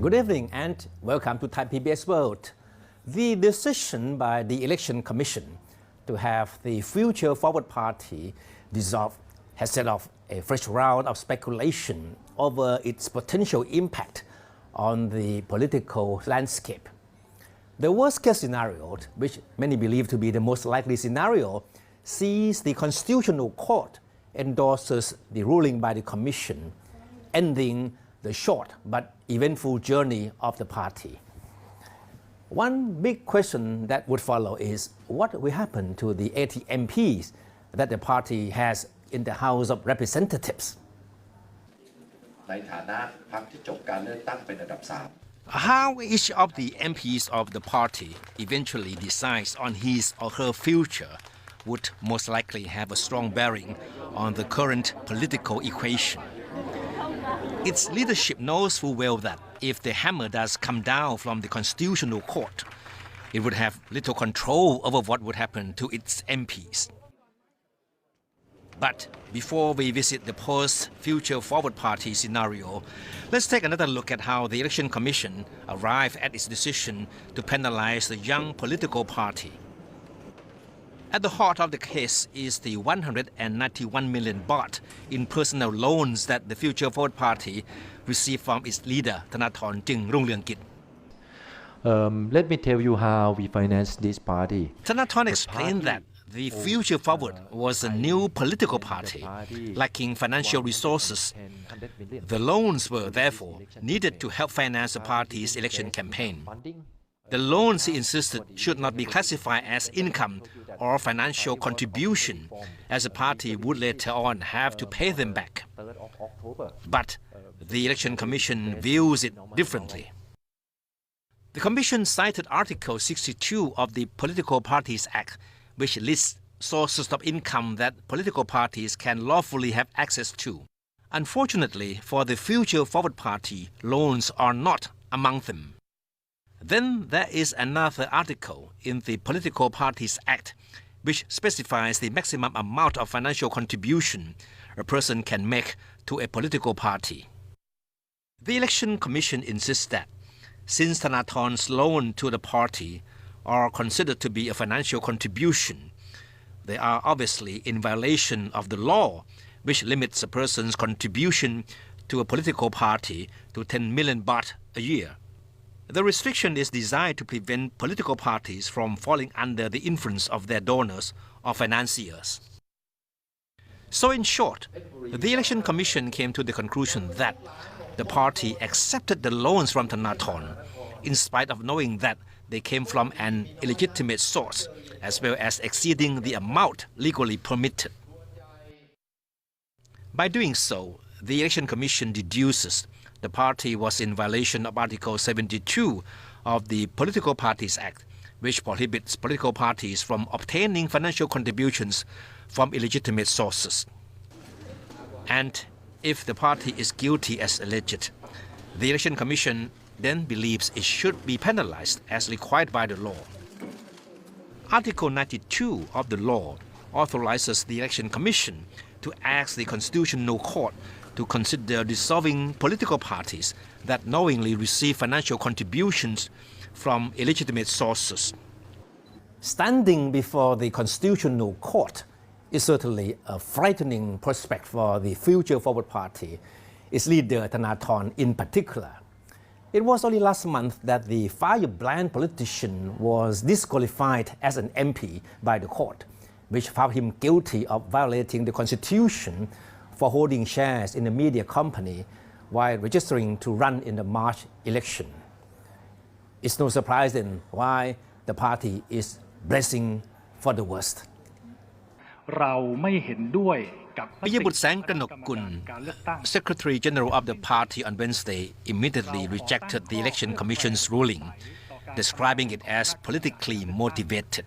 Good evening and welcome to ThaiPBS World. The decision by the Election Commission to have the Future Forward Party dissolved has set off a fresh round of speculation over its potential impact on the political landscape. The worst-case scenario, which many believe to be the most likely scenario, sees the Constitutional Court endorses the ruling by the Commission, ending the short but eventful journey of the party. One big question that would follow is what will happen to the 80 MPs that the party has in the House of Representatives. How each of the MPs of the party eventually decides on his or her future would most likely have a strong bearing on the current political equation. Its leadership knows full well that if the hammer does come down from the Constitutional Court, it would have little control over what would happen to its MPs. But before we visit the post-Future Forward Party scenario, let's take another look at how the Election Commission arrived at its decision to penalize the young political party. At the heart of the case is the 191 million baht in personal loans that the Future Forward Party received from its leader, Thanathorn Jingrungruangkit. Let me tell you how we financed this party. Thanathorn explained that the Future Forward was a new political party, lacking financial resources. The loans were therefore needed to help finance the party's election campaign. The loans, he insisted, should not be classified as income or financial contribution, as the party would later on have to pay them back. But the Election Commission views it differently. The Commission cited Article 62 of the Political Parties Act, which lists sources of income that political parties can lawfully have access to. Unfortunately, for the Future Forward Party, loans are not among them. Then there is another article in the Political Parties Act which specifies the maximum amount of financial contribution a person can make to a political party. The Election Commission insists that since Thanathorn's loan to the party are considered to be a financial contribution, they are obviously in violation of the law which limits a person's contribution to a political party to 10 million baht a year. The restriction is designed to prevent political parties from falling under the influence of their donors or financiers. So in short, the Election Commission came to the conclusion that the party accepted the loans from Thanathorn in spite of knowing that they came from an illegitimate source, as well as exceeding the amount legally permitted. By doing so, the Election Commission deduces the party was in violation of Article 72 of the Political Parties Act, which prohibits political parties from obtaining financial contributions from illegitimate sources. And if the party is guilty as alleged, the Election Commission then believes it should be penalized as required by the law. Article 92 of the law authorizes the Election Commission to ask the Constitutional Court to consider dissolving political parties that knowingly receive financial contributions from illegitimate sources. Standing before the Constitutional Court is certainly a frightening prospect for the Future Forward Party, its leader Thanathorn in particular. It was only last month that the firebrand politician was disqualified as an MP by the court, which found him guilty of violating the Constitution for holding shares in a media company while registering to run in the March election. It's no surprise then why the party is bracing for the worst. Piyabut Sangkranokun, Secretary General of the party on Wednesday, immediately rejected the Election Commission's ruling, describing it as politically motivated.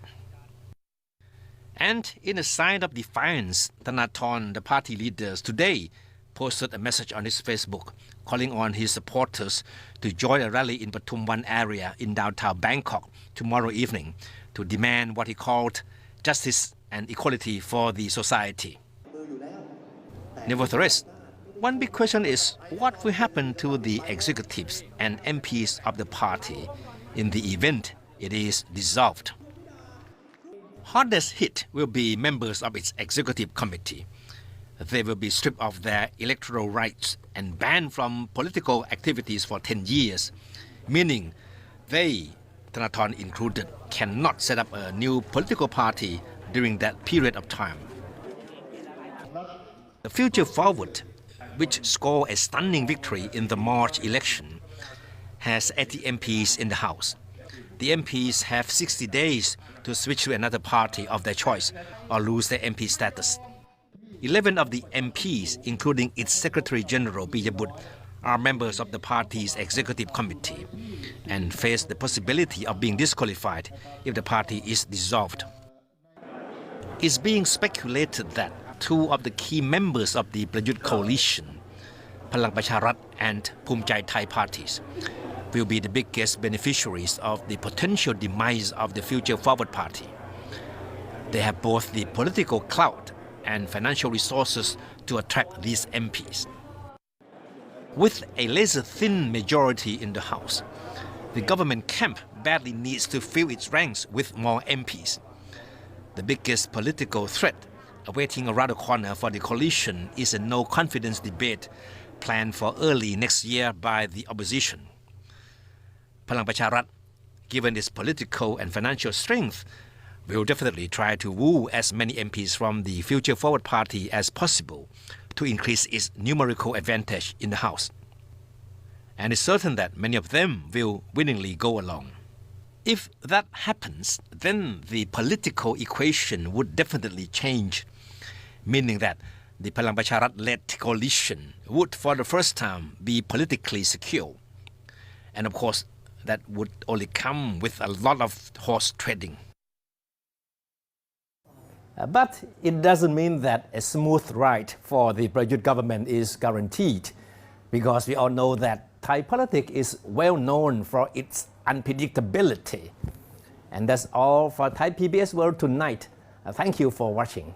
And in a sign of defiance, Thanathorn, the party leaders, today posted a message on his Facebook calling on his supporters to join a rally in Pathumwan area in downtown Bangkok tomorrow evening to demand what he called justice and equality for the society. Nevertheless, One big question is what will happen to the executives and MPs of the party in the event it is dissolved. Hardest hit will be members of its executive committee. They will be stripped of their electoral rights and banned from political activities for 10 years, meaning they, Thanathorn included, cannot set up a new political party during that period of time. The Future Forward, which scored a stunning victory in the March election, has 80 MPs in the House. The MPs have 60 days to switch to another party of their choice or lose their MP status. 11 of the MPs, including its Secretary General Piyabut, are members of the party's executive committee and face the possibility of being disqualified if the party is dissolved. It's being speculated that two of the key members of the Prayut coalition, Palang Pracharat and Phumchai Thai parties, will be the biggest beneficiaries of the potential demise of the Future Forward Party. They have both the political clout and financial resources to attract these MPs. With a laser-thin majority in the House, the government camp badly needs to fill its ranks with more MPs. The biggest political threat awaiting around the corner for the coalition is a no-confidence debate planned for early next year by the opposition. Palang Pracharat, given its political and financial strength, will definitely try to woo as many MPs from the Future Forward Party as possible to increase its numerical advantage in the House. And it's certain that many of them will willingly go along. If that happens, then the political equation would definitely change, meaning that the Palang Pracharat-led coalition would for the first time be politically secure. And of course, that would only come with a lot of horse trading. But it doesn't mean that a smooth ride for the Prayut government is guaranteed, because we all know that Thai politics is well known for its unpredictability. And that's all for Thai PBS World tonight. Thank you for watching.